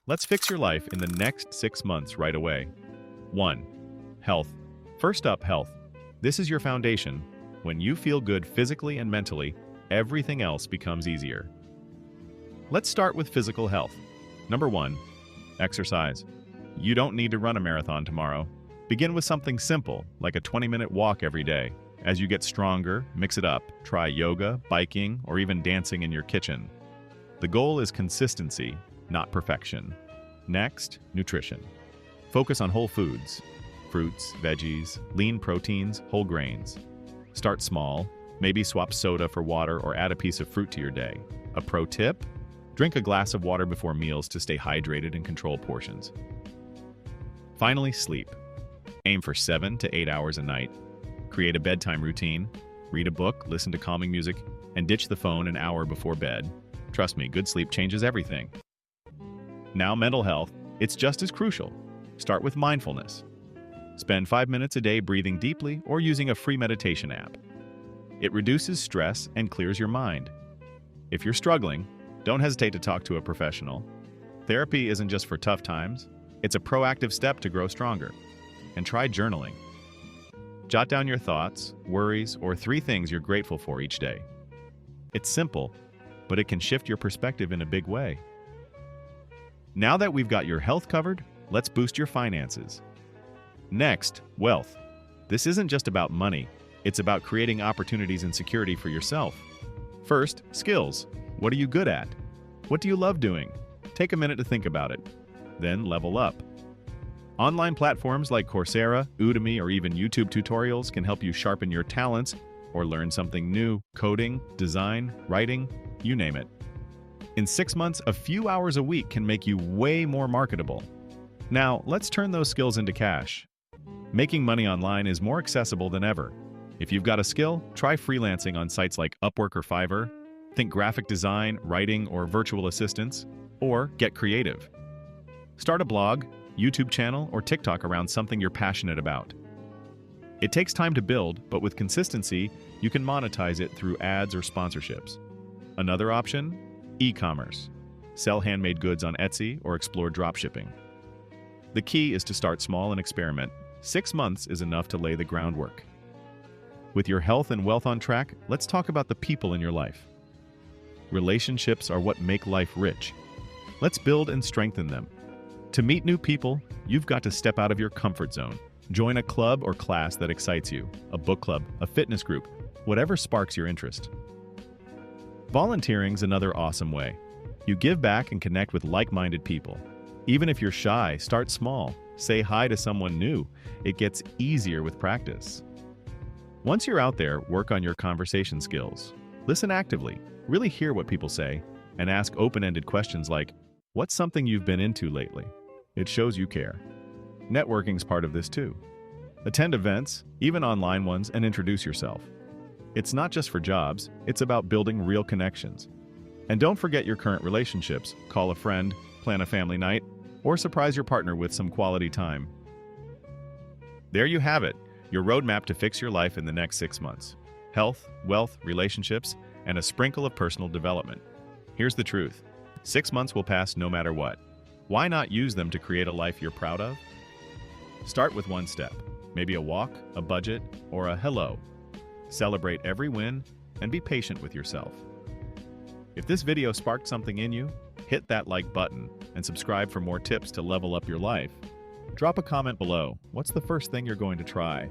Let's fix your life in the next 6 months right away. 1. Health. First up, health. This is your foundation. When you feel good physically and mentally, everything else becomes easier. Let's start with physical health. Number 1. Exercise. You don't need to run a marathon tomorrow. Begin with something simple, like a 20-minute walk every day. As you get stronger, mix it up. Try yoga, biking, or even dancing in your kitchen. The goal is consistency, not perfection. Next, nutrition. Focus on whole foods. Fruits, veggies, lean proteins, whole grains. Start small. Maybe swap soda for water or add a piece of fruit to your day. A pro tip? Drink a glass of water before meals to stay hydrated and control portions. Finally, sleep. Aim for 7 to 8 hours a night. Create a bedtime routine. Read a book, listen to calming music, and ditch the phone an hour before bed. Trust me, good sleep changes everything. Now, mental health. It's just as crucial. Start with mindfulness. Spend 5 minutes a day breathing deeply or using a free meditation app. It reduces stress and clears your mind. If you're struggling, don't hesitate to talk to a professional. Therapy isn't just for tough times. It's a proactive step to grow stronger. And try journaling. Jot down your thoughts, worries, or 3 things you're grateful for each day. It's simple, but it can shift your perspective in a big way. Now that we've got your health covered, let's boost your finances. Next, wealth. This isn't just about money. It's about creating opportunities and security for yourself. First, skills. What are you good at? What do you love doing? Take a minute to think about it. Then level up. Online platforms like Coursera, Udemy, or even YouTube tutorials can help you sharpen your talents or learn something new. Coding, design, writing, you name it. In 6 months, a few hours a week can make you way more marketable. Now, let's turn those skills into cash. Making money online is more accessible than ever. If you've got a skill, try freelancing on sites like Upwork or Fiverr. Think graphic design, writing, or virtual assistants, or get creative. Start a blog, YouTube channel, or TikTok around something you're passionate about. It takes time to build, but with consistency, you can monetize it through ads or sponsorships. Another option? E-commerce. Sell handmade goods on Etsy or explore dropshipping. The key is to start small and experiment. 6 months is enough to lay the groundwork. With your health and wealth on track, let's talk about the people in your life. Relationships are what make life rich. Let's build and strengthen them. To meet new people, you've got to step out of your comfort zone. Join a club or class that excites you, a book club, a fitness group, whatever sparks your interest. Volunteering's another awesome way. You give back and connect with like-minded people. Even if you're shy, start small. Say hi to someone new. It gets easier with practice. Once you're out there, work on your conversation skills. Listen actively, really hear what people say, and ask open-ended questions like, what's something you've been into lately? It shows you care. Networking's part of this too. Attend events, even online ones, and introduce yourself. It's not just for jobs, it's about building real connections. And don't forget your current relationships. Call a friend, plan a family night, or surprise your partner with some quality time. There you have it, your roadmap to fix your life in the next 6 months. Health, wealth, relationships, and a sprinkle of personal development. Here's the truth. 6 months will pass no matter what. Why not use them to create a life you're proud of? Start with one step. Maybe a walk, a budget, or a hello. Celebrate every win and be patient with yourself. If this video sparked something in you, hit that like button and subscribe for more tips to level up your life. Drop a comment below. What's the first thing you're going to try?